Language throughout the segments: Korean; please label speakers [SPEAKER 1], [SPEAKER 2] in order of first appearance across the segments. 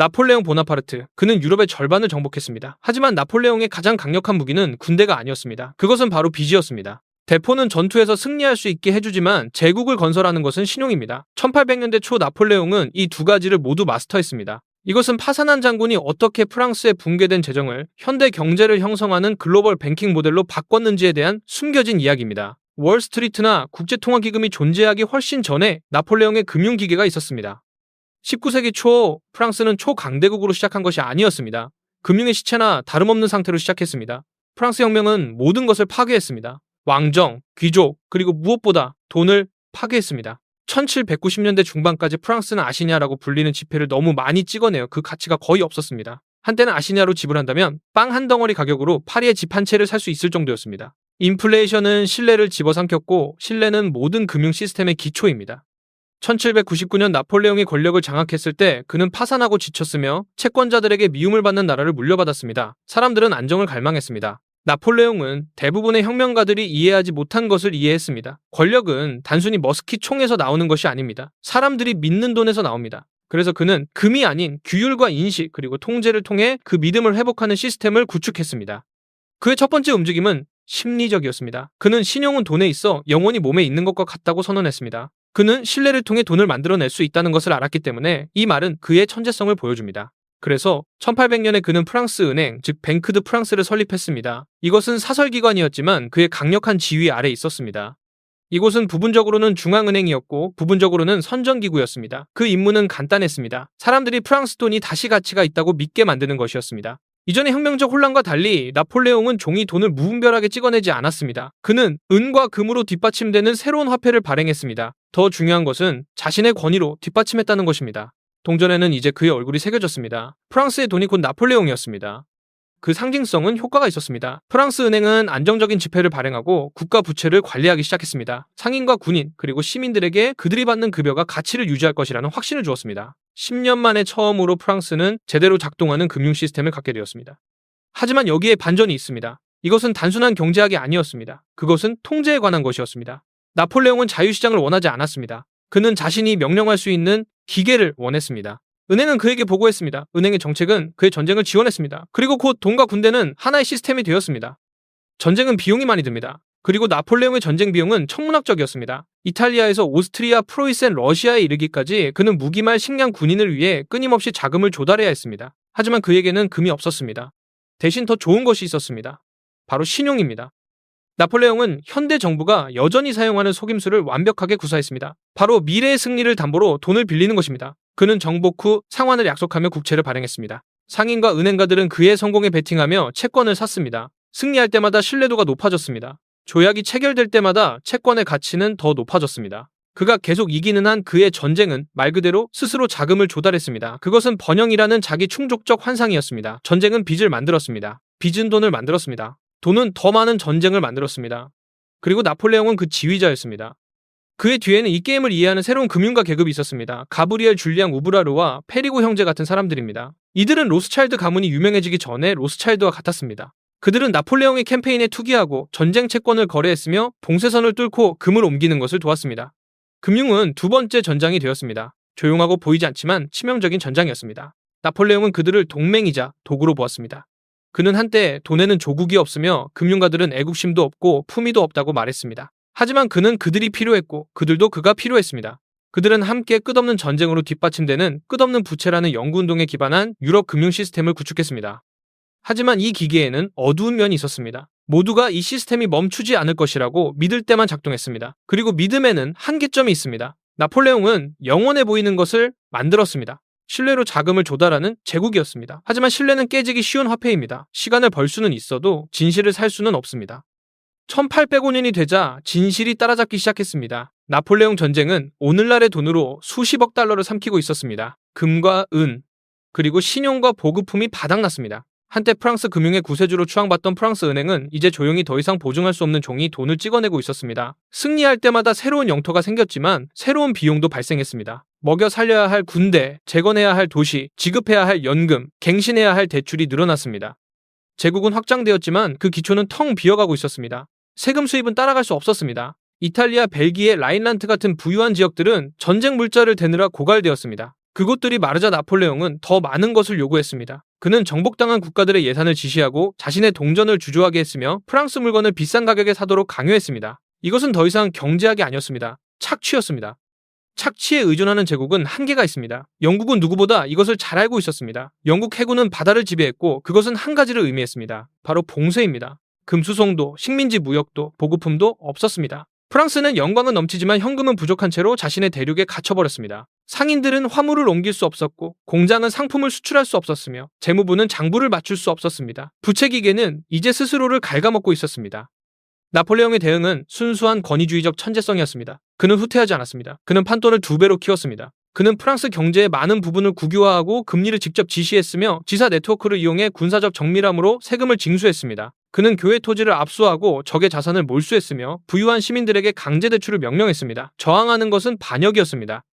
[SPEAKER 1] 나폴레옹 보나파르트. 그는 유럽의 절반을 정복했습니다. 하지만 나폴레옹의 가장 강력한 무기는 군대가 아니었습니다. 그것은 바로 빚이었습니다. 대포는 전투에서 승리할 수 있게 해주지만 제국을 건설하는 것은 신용입니다. 1800년대 초 나폴레옹은 이 두 가지를 모두 마스터했습니다. 이것은 파산한 장군이 어떻게 프랑스의 붕괴된 재정을 현대 경제를 형성하는 글로벌 뱅킹 모델로 바꿨는지에 대한 숨겨진 이야기입니다. 월스트리트나 국제통화기금이 존재하기 훨씬 전에 나폴레옹의 금융기계가 있었습니다. 19세기 초 프랑스는 초강대국으로 시작한 것이 아니었습니다. 금융의 시체나 다름없는 상태로 시작했습니다. 프랑스 혁명은 모든 것을 파괴했습니다. 왕정, 귀족, 그리고 무엇보다 돈을 파괴했습니다. 1790년대 중반까지 프랑스는 아시냐라고 불리는 지폐를 너무 많이 찍어내어 그 가치가 거의 없었습니다. 한때는 아시냐로 지불한다면 빵 한 덩어리 가격으로 파리의 집 한 채를 살 수 있을 정도였습니다. 인플레이션은 신뢰를 집어삼켰고 신뢰는 모든 금융 시스템의 기초입니다. 1799년 나폴레옹이 권력을 장악했을 때 그는 파산하고 지쳤으며 채권자들에게 미움을 받는 나라를 물려받았습니다. 사람들은 안정을 갈망했습니다. 나폴레옹은 대부분의 혁명가들이 이해하지 못한 것을 이해했습니다. 권력은 단순히 머스킷 총에서 나오는 것이 아닙니다. 사람들이 믿는 돈에서 나옵니다. 그래서 그는 금이 아닌 규율과 인식 그리고 통제를 통해 그 믿음을 회복하는 시스템을 구축했습니다. 그의 첫 번째 움직임은 심리적이었습니다. 그는 신용은 돈에 있어 영원히 몸에 있는 것과 같다고 선언했습니다. 그는 신뢰를 통해 돈을 만들어낼 수 있다는 것을 알았기 때문에 이 말은 그의 천재성을 보여줍니다. 그래서 1800년에 그는 프랑스 은행, 즉 뱅크 드 프랑스를 설립했습니다. 이것은 사설기관이었지만 그의 강력한 지휘 아래 있었습니다. 이곳은 부분적으로는 중앙은행이었고 부분적으로는 선전기구였습니다. 그 임무는 간단했습니다. 사람들이 프랑스 돈이 다시 가치가 있다고 믿게 만드는 것이었습니다. 이전의 혁명적 혼란과 달리 나폴레옹은 종이 돈을 무분별하게 찍어내지 않았습니다. 그는 은과 금으로 뒷받침되는 새로운 화폐를 발행했습니다. 더 중요한 것은 자신의 권위로 뒷받침했다는 것입니다. 동전에는 이제 그의 얼굴이 새겨졌습니다. 프랑스의 돈이 곧 나폴레옹이었습니다. 그 상징성은 효과가 있었습니다. 프랑스 은행은 안정적인 지폐를 발행하고 국가 부채를 관리하기 시작했습니다. 상인과 군인 그리고 시민들에게 그들이 받는 급여가 가치를 유지할 것이라는 확신을 주었습니다. 10년 만에 처음으로 프랑스는 제대로 작동하는 금융 시스템을 갖게 되었습니다. 하지만 여기에 반전이 있습니다. 이것은 단순한 경제학이 아니었습니다. 그것은 통제에 관한 것이었습니다. 나폴레옹은 자유시장을 원하지 않았습니다. 그는 자신이 명령할 수 있는 기계를 원했습니다. 은행은 그에게 보고했습니다. 은행의 정책은 그의 전쟁을 지원했습니다. 그리고 곧 돈과 군대는 하나의 시스템이 되었습니다. 전쟁은 비용이 많이 듭니다. 그리고 나폴레옹의 전쟁 비용은 천문학적이었습니다. 이탈리아에서 오스트리아, 프로이센, 러시아에 이르기까지 그는 무기말 식량 군인을 위해 끊임없이 자금을 조달해야 했습니다. 하지만 그에게는 금이 없었습니다. 대신 더 좋은 것이 있었습니다. 바로 신용입니다. 나폴레옹은 현대 정부가 여전히 사용하는 속임수를 완벽하게 구사했습니다. 바로 미래의 승리를 담보로 돈을 빌리는 것입니다. 그는 정복 후 상환을 약속하며 국채를 발행했습니다. 상인과 은행가들은 그의 성공에 베팅하며 채권을 샀습니다. 승리할 때마다 신뢰도가 높아졌습니다. 조약이 체결될 때마다 채권의 가치는 더 높아졌습니다. 그가 계속 이기는 한 그의 전쟁은 말 그대로 스스로 자금을 조달했습니다. 그것은 번영이라는 자기 충족적 환상이었습니다. 전쟁은 빚을 만들었습니다. 빚은 돈을 만들었습니다. 돈은 더 많은 전쟁을 만들었습니다. 그리고 나폴레옹은 그 지휘자였습니다. 그의 뒤에는 이 게임을 이해하는 새로운 금융가 계급이 있었습니다. 가브리엘 줄리앙 우브라르와 페리고 형제 같은 사람들입니다. 이들은 로스차일드 가문이 유명해지기 전에 로스차일드와 같았습니다. 그들은 나폴레옹의 캠페인에 투기하고 전쟁 채권을 거래했으며 봉쇄선을 뚫고 금을 옮기는 것을 도왔습니다. 금융은 두 번째 전장이 되었습니다. 조용하고 보이지 않지만 치명적인 전장이었습니다. 나폴레옹은 그들을 동맹이자 도구로 보았습니다. 그는 한때 돈에는 조국이 없으며 금융가들은 애국심도 없고 품위도 없다고 말했습니다. 하지만 그는 그들이 필요했고 그들도 그가 필요했습니다. 그들은 함께 끝없는 전쟁으로 뒷받침되는 끝없는 부채라는 연구운동에 기반한 유럽 금융 시스템을 구축했습니다. 하지만 이 기계에는 어두운 면이 있었습니다. 모두가 이 시스템이 멈추지 않을 것이라고 믿을 때만 작동했습니다. 그리고 믿음에는 한계점이 있습니다. 나폴레옹은 영원해 보이는 것을 만들었습니다. 신뢰로 자금을 조달하는 제국이었습니다. 하지만 신뢰는 깨지기 쉬운 화폐입니다. 시간을 벌 수는 있어도 진실을 살 수는 없습니다. 1805년이 되자 진실이 따라잡기 시작했습니다. 나폴레옹 전쟁은 오늘날의 돈으로 수십억 달러를 삼키고 있었습니다. 금과 은, 그리고 신용과 보급품이 바닥났습니다. 한때 프랑스 금융의 구세주로 추앙받던 프랑스 은행은 이제 조용히 더 이상 보증할 수 없는 종이 돈을 찍어내고 있었습니다. 승리할 때마다 새로운 영토가 생겼지만 새로운 비용도 발생했습니다. 먹여 살려야 할 군대, 재건해야 할 도시, 지급해야 할 연금, 갱신해야 할 대출이 늘어났습니다. 제국은 확장되었지만 그 기초는 텅 비어가고 있었습니다. 세금 수입은 따라갈 수 없었습니다. 이탈리아, 벨기에, 라인란트 같은 부유한 지역들은 전쟁 물자를 대느라 고갈되었습니다. 그곳들이 마르자 나폴레옹은 더 많은 것을 요구했습니다. 그는 정복당한 국가들의 예산을 지시하고 자신의 동전을 주저하게 했으며 프랑스 물건을 비싼 가격에 사도록 강요했습니다. 이것은 더 이상 경제학이 아니었습니다. 착취였습니다. 착취에 의존하는 제국은 한계가 있습니다. 영국은 누구보다 이것을 잘 알고 있었습니다. 영국 해군은 바다를 지배했고 그것은 한 가지를 의미했습니다. 바로 봉쇄입니다. 금수송도, 식민지 무역도, 보급품도 없었습니다. 프랑스는 영광은 넘치지만 현금은 부족한 채로 자신의 대륙에 갇혀버렸습니다. 상인들은 화물을 옮길 수 없었고 공장은 상품을 수출할 수 없었으며 재무부는 장부를 맞출 수 없었습니다. 부채기계는 이제 스스로를 갉아먹고 있었습니다. 나폴레옹의 대응은 순수한 권위주의적 천재성이었습니다. 그는 후퇴하지 않았습니다. 그는 판돈을 2배로 키웠습니다. 그는 프랑스 경제의 많은 부분을 국유화하고 금리를 직접 지시했으며 지사 네트워크를 이용해 군사적 정밀함으로 세금을 징수했습니다. 그는 교회 토지를 압수하고 적의 자산을 몰수했으며 부유한 시민들에게 강제 대출을 명령했습니다. 저항하는 것은 반역이었습니다.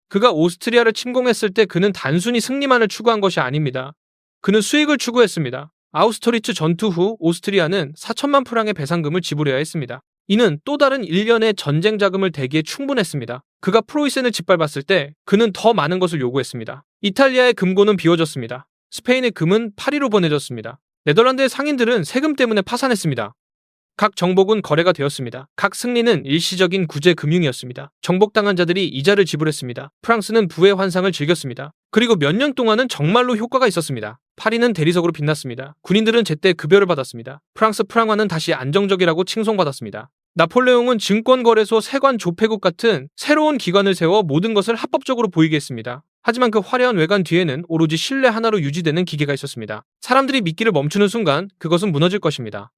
[SPEAKER 1] 그가 오스트리아를 침공했을 때 그는 단순히 승리만을 추구한 것이 아닙니다. 그는 수익을 추구했습니다. 아우스터리츠 전투 후 오스트리아는 4천만 프랑의 배상금을 지불해야 했습니다. 이는 또 다른 1년의 전쟁 자금을 대기에 충분했습니다. 그가 프로이센을 짓밟았을 때 그는 더 많은 것을 요구했습니다. 이탈리아의 금고는 비워졌습니다. 스페인의 금은 파리로 보내졌습니다. 네덜란드의 상인들은 세금 때문에 파산했습니다. 각 정복은 거래가 되었습니다. 각 승리는 일시적인 구제 금융이었습니다. 정복당한 자들이 이자를 지불했습니다. 프랑스는 부의 환상을 즐겼습니다. 그리고 몇 년 동안은 정말로 효과가 있었습니다. 파리는 대리석으로 빛났습니다. 군인들은 제때 급여를 받았습니다. 프랑스 프랑화는 다시 안정적이라고 칭송받았습니다. 나폴레옹은 증권거래소, 세관, 조폐국 같은 새로운 기관을 세워 모든 것을 합법적으로 보이게 했습니다. 하지만 그 화려한 외관 뒤에는 오로지 신뢰 하나로 유지되는 기계가 있었습니다. 사람들이 믿기를 멈추는 순간 그것은 무너질 것입니다.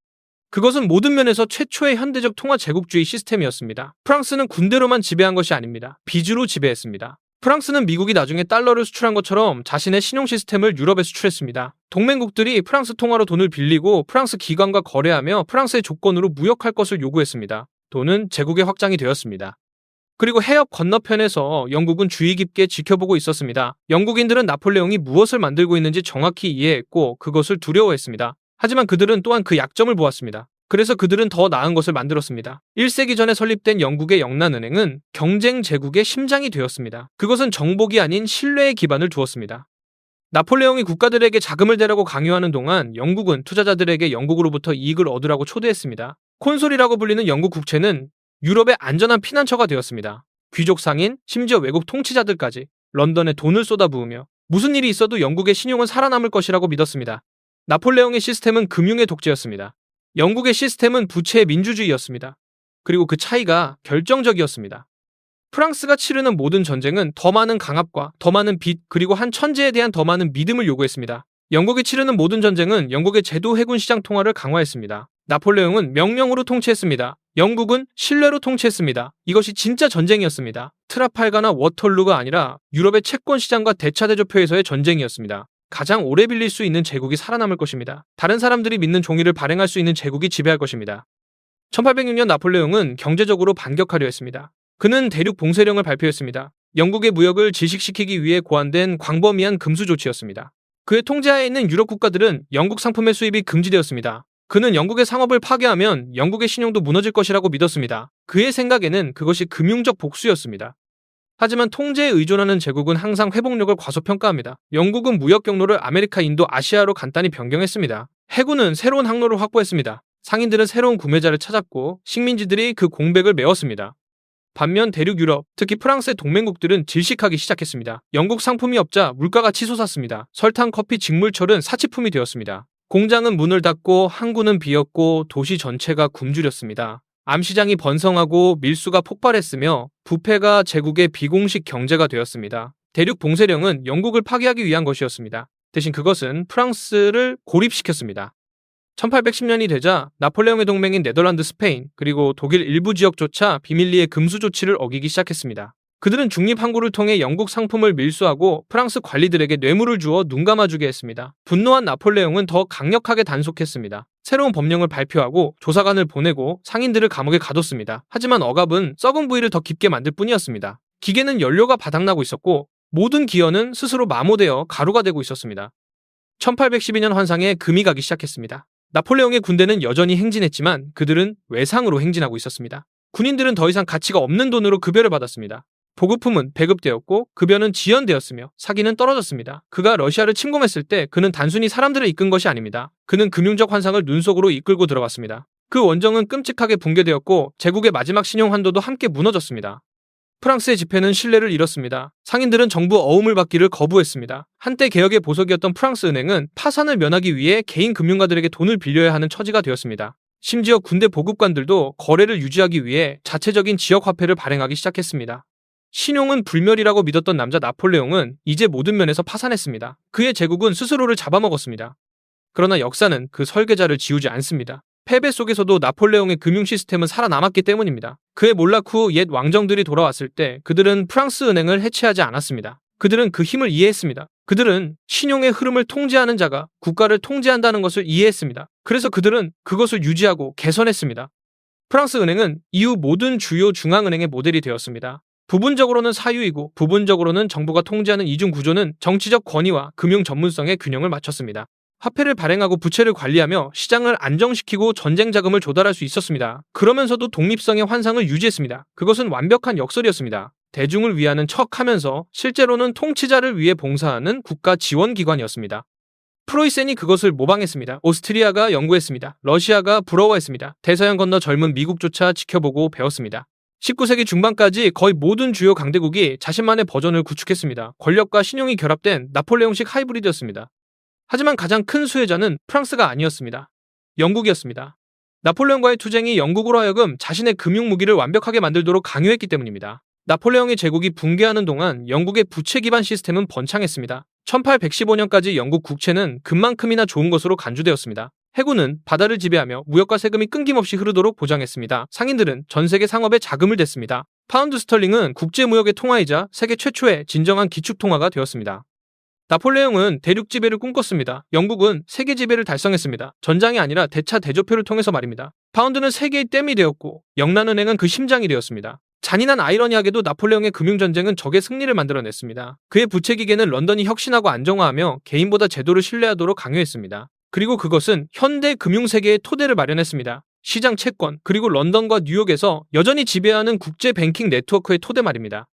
[SPEAKER 1] 그것은 모든 면에서 최초의 현대적 통화 제국주의 시스템이었습니다. 프랑스는 군대로만 지배한 것이 아닙니다. 빚으로 지배했습니다. 프랑스는 미국이 나중에 달러를 수출한 것처럼 자신의 신용 시스템을 유럽에 수출했습니다. 동맹국들이 프랑스 통화로 돈을 빌리고 프랑스 기관과 거래하며 프랑스의 조건으로 무역할 것을 요구했습니다. 돈은 제국의 확장이 되었습니다. 그리고 해협 건너편에서 영국은 주의 깊게 지켜보고 있었습니다. 영국인들은 나폴레옹이 무엇을 만들고 있는지 정확히 이해했고 그것을 두려워했습니다. 하지만 그들은 또한 그 약점을 보았습니다. 그래서 그들은 더 나은 것을 만들었습니다. 1세기 전에 설립된 영국의 영란은행은 경쟁 제국의 심장이 되었습니다. 그것은 정복이 아닌 신뢰의 기반을 두었습니다. 나폴레옹이 국가들에게 자금을 대라고 강요하는 동안 영국은 투자자들에게 영국으로부터 이익을 얻으라고 초대했습니다. 콘솔이라고 불리는 영국 국채는 유럽의 안전한 피난처가 되었습니다. 귀족 상인, 심지어 외국 통치자들까지 런던에 돈을 쏟아부으며 무슨 일이 있어도 영국의 신용은 살아남을 것이라고 믿었습니다. 나폴레옹의 시스템은 금융의 독재였습니다. 영국의 시스템은 부채의 민주주의였습니다. 그리고 그 차이가 결정적이었습니다. 프랑스가 치르는 모든 전쟁은 더 많은 강압과 더 많은 빚 그리고 한 천재에 대한 더 많은 믿음을 요구했습니다. 영국이 치르는 모든 전쟁은 영국의 제도 해군 시장 통화를 강화했습니다. 나폴레옹은 명령으로 통치했습니다. 영국은 신뢰로 통치했습니다. 이것이 진짜 전쟁이었습니다. 트라팔가나 워털루가 아니라 유럽의 채권 시장과 대차 대조표에서의 전쟁이었습니다. 가장 오래 빌릴 수 있는 제국이 살아남을 것입니다. 다른 사람들이 믿는 종이를 발행할 수 있는 제국이 지배할 것입니다. 1806년 나폴레옹은 경제적으로 반격하려 했습니다. 그는 대륙 봉쇄령을 발표했습니다. 영국의 무역을 질식시키기 위해 고안된 광범위한 금수 조치였습니다. 그의 통제하에 있는 유럽 국가들은 영국 상품의 수입이 금지되었습니다. 그는 영국의 상업을 파괴하면 영국의 신용도 무너질 것이라고 믿었습니다. 그의 생각에는 그것이 금융적 복수였습니다. 하지만 통제에 의존하는 제국은 항상 회복력을 과소평가합니다. 영국은 무역 경로를 아메리카, 인도, 아시아로 간단히 변경했습니다. 해군은 새로운 항로를 확보했습니다. 상인들은 새로운 구매자를 찾았고 식민지들이 그 공백을 메웠습니다. 반면 대륙 유럽, 특히 프랑스의 동맹국들은 질식하기 시작했습니다. 영국 상품이 없자 물가가 치솟았습니다. 설탕, 커피, 직물철은 사치품이 되었습니다. 공장은 문을 닫고 항구는 비었고 도시 전체가 굶주렸습니다. 암시장이 번성하고 밀수가 폭발했으며 부패가 제국의 비공식 경제가 되었습니다. 대륙 봉쇄령은 영국을 파괴하기 위한 것이었습니다. 대신 그것은 프랑스를 고립시켰습니다. 1810년이 되자 나폴레옹의 동맹인 네덜란드, 스페인, 그리고 독일 일부 지역조차 비밀리에 금수 조치를 어기기 시작했습니다. 그들은 중립항구를 통해 영국 상품을 밀수하고 프랑스 관리들에게 뇌물을 주어 눈 감아주게 했습니다. 분노한 나폴레옹은 더 강력하게 단속했습니다. 새로운 법령을 발표하고 조사관을 보내고 상인들을 감옥에 가뒀습니다. 하지만 억압은 썩은 부위를 더 깊게 만들 뿐이었습니다. 기계는 연료가 바닥나고 있었고 모든 기어는 스스로 마모되어 가루가 되고 있었습니다. 1812년 환상에 금이 가기 시작했습니다. 나폴레옹의 군대는 여전히 행진했지만 그들은 외상으로 행진하고 있었습니다. 군인들은 더 이상 가치가 없는 돈으로 급여를 받았습니다. 보급품은 배급되었고 급여는 지연되었으며 사기는 떨어졌습니다. 그가 러시아를 침공했을 때 그는 단순히 사람들을 이끈 것이 아닙니다. 그는 금융적 환상을 눈속으로 이끌고 들어갔습니다. 그 원정은 끔찍하게 붕괴되었고 제국의 마지막 신용 한도도 함께 무너졌습니다. 프랑스의 지폐는 신뢰를 잃었습니다. 상인들은 정부 어음을 받기를 거부했습니다. 한때 개혁의 보석이었던 프랑스 은행은 파산을 면하기 위해 개인 금융가들에게 돈을 빌려야 하는 처지가 되었습니다. 심지어 군대 보급관들도 거래를 유지하기 위해 자체적인 지역 화폐를 발행하기 시작했습니다. 신용은 불멸이라고 믿었던 남자 나폴레옹은 이제 모든 면에서 파산했습니다. 그의 제국은 스스로를 잡아먹었습니다. 그러나 역사는 그 설계자를 지우지 않습니다. 패배 속에서도 나폴레옹의 금융 시스템은 살아남았기 때문입니다. 그의 몰락 후 옛 왕정들이 돌아왔을 때 그들은 프랑스 은행을 해체하지 않았습니다. 그들은 그 힘을 이해했습니다. 그들은 신용의 흐름을 통제하는 자가 국가를 통제한다는 것을 이해했습니다. 그래서 그들은 그것을 유지하고 개선했습니다. 프랑스 은행은 이후 모든 주요 중앙은행의 모델이 되었습니다. 부분적으로는 사유이고 부분적으로는 정부가 통제하는 이중 구조는 정치적 권위와 금융 전문성의 균형을 맞췄습니다. 화폐를 발행하고 부채를 관리하며 시장을 안정시키고 전쟁 자금을 조달할 수 있었습니다. 그러면서도 독립성의 환상을 유지했습니다. 그것은 완벽한 역설이었습니다. 대중을 위하는 척하면서 실제로는 통치자를 위해 봉사하는 국가 지원기관이었습니다. 프로이센이 그것을 모방했습니다. 오스트리아가 연구했습니다. 러시아가 부러워했습니다. 대서양 건너 젊은 미국조차 지켜보고 배웠습니다. 19세기 중반까지 거의 모든 주요 강대국이 자신만의 버전을 구축했습니다. 권력과 신용이 결합된 나폴레옹식 하이브리드였습니다. 하지만 가장 큰 수혜자는 프랑스가 아니었습니다. 영국이었습니다. 나폴레옹과의 투쟁이 영국으로 하여금 자신의 금융무기를 완벽하게 만들도록 강요했기 때문입니다. 나폴레옹의 제국이 붕괴하는 동안 영국의 부채 기반 시스템은 번창했습니다. 1815년까지 영국 국채는 금만큼이나 좋은 것으로 간주되었습니다. 해군은 바다를 지배하며 무역과 세금이 끊김없이 흐르도록 보장했습니다. 상인들은 전 세계 상업에 자금을 댔습니다. 파운드 스털링은 국제무역의 통화이자 세계 최초의 진정한 기축통화가 되었습니다. 나폴레옹은 대륙 지배를 꿈꿨습니다. 영국은 세계 지배를 달성했습니다. 전장이 아니라 대차 대조표를 통해서 말입니다. 파운드는 세계의 댐이 되었고 영란은행은 그 심장이 되었습니다. 잔인한 아이러니하게도 나폴레옹의 금융전쟁은 적의 승리를 만들어냈습니다. 그의 부채기계는 런던이 혁신하고 안정화하며 개인보다 제도를 신뢰하도록 강요했습니다. 그리고 그것은 현대 금융세계의 토대를 마련했습니다. 시장 채권, 그리고 런던과 뉴욕에서 여전히 지배하는 국제 뱅킹 네트워크의 토대 말입니다.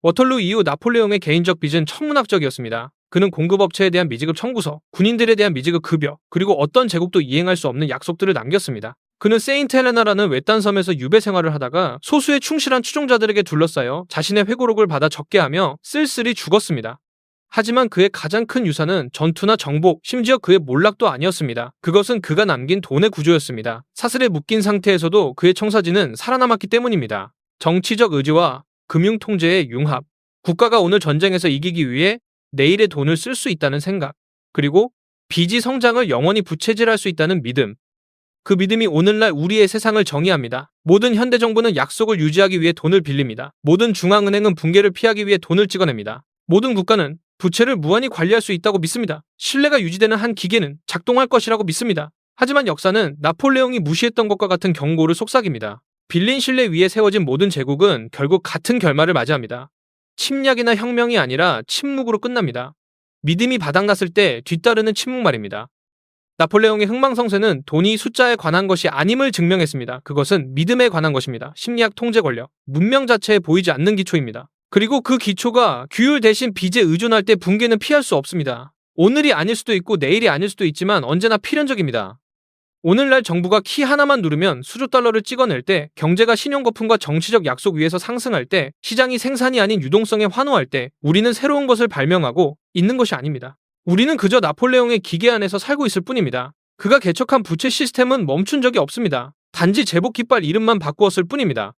[SPEAKER 1] 워털루 이후 나폴레옹의 개인적 빚은 천문학적이었습니다. 그는 공급업체에 대한 미지급 청구서, 군인들에 대한 미지급 급여, 그리고 어떤 제국도 이행할 수 없는 약속들을 남겼습니다. 그는 세인트 헬레나라는 외딴 섬에서 유배 생활을 하다가 소수의 충실한 추종자들에게 둘러싸여 자신의 회고록을 받아 적게 하며 쓸쓸히 죽었습니다. 하지만 그의 가장 큰 유산은 전투나 정복, 심지어 그의 몰락도 아니었습니다. 그것은 그가 남긴 돈의 구조였습니다. 사슬에 묶인 상태에서도 그의 청사진은 살아남았기 때문입니다. 정치적 의지와 금융 통제의 융합, 국가가 오늘 전쟁에서 이기기 위해 내일의 돈을 쓸 수 있다는 생각, 그리고 빚이 성장을 영원히 부채질할 수 있다는 믿음. 그 믿음이 오늘날 우리의 세상을 정의합니다. 모든 현대정부는 약속을 유지하기 위해 돈을 빌립니다. 모든 중앙은행은 붕괴를 피하기 위해 돈을 찍어냅니다. 모든 국가는 부채를 무한히 관리할 수 있다고 믿습니다. 신뢰가 유지되는 한 기계는 작동할 것이라고 믿습니다. 하지만 역사는 나폴레옹이 무시했던 것과 같은 경고를 속삭입니다. 빌린 신뢰 위에 세워진 모든 제국은 결국 같은 결말을 맞이합니다. 침략이나 혁명이 아니라 침묵으로 끝납니다. 믿음이 바닥났을 때 뒤따르는 침묵 말입니다. 나폴레옹의 흥망성쇠는 돈이 숫자에 관한 것이 아님을 증명했습니다. 그것은 믿음에 관한 것입니다. 심리학 통제 권력, 문명 자체에 보이지 않는 기초입니다. 그리고 그 기초가 규율 대신 빚에 의존할 때 붕괴는 피할 수 없습니다. 오늘이 아닐 수도 있고 내일이 아닐 수도 있지만 언제나 필연적입니다. 오늘날 정부가 키 하나만 누르면 수조 달러를 찍어낼 때, 경제가 신용거품과 정치적 약속 위에서 상승할 때, 시장이 생산이 아닌 유동성에 환호할 때 우리는 새로운 것을 발명하고 있는 것이 아닙니다. 우리는 그저 나폴레옹의 기계 안에서 살고 있을 뿐입니다. 그가 개척한 부채 시스템은 멈춘 적이 없습니다. 단지 제복 깃발 이름만 바꾸었을 뿐입니다.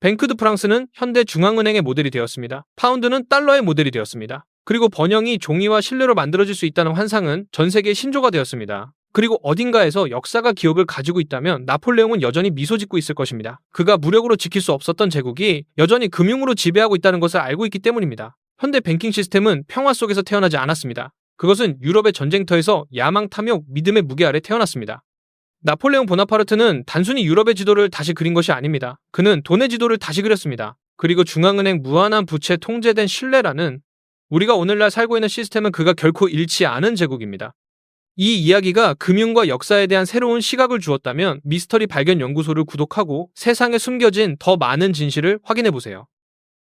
[SPEAKER 1] 뱅크 드 프랑스는 현대 중앙은행의 모델이 되었습니다. 파운드는 달러의 모델이 되었습니다. 그리고 번영이 종이와 실내로 만들어질 수 있다는 환상은 전 세계의 신조가 되었습니다. 그리고 어딘가에서 역사가 기억을 가지고 있다면 나폴레옹은 여전히 미소 짓고 있을 것입니다. 그가 무력으로 지킬 수 없었던 제국이 여전히 금융으로 지배하고 있다는 것을 알고 있기 때문입니다. 현대 뱅킹 시스템은 평화 속에서 태어나지 않았습니다. 그것은 유럽의 전쟁터에서 야망, 탐욕, 믿음의 무게 아래 태어났습니다. 나폴레옹 보나파르트는 단순히 유럽의 지도를 다시 그린 것이 아닙니다. 그는 돈의 지도를 다시 그렸습니다. 그리고 중앙은행 무한한 부채 통제된 신뢰라는 우리가 오늘날 살고 있는 시스템은 그가 결코 잃지 않은 제국입니다. 이 이야기가 금융과 역사에 대한 새로운 시각을 주었다면 미스터리 발견 연구소를 구독하고 세상에 숨겨진 더 많은 진실을 확인해보세요.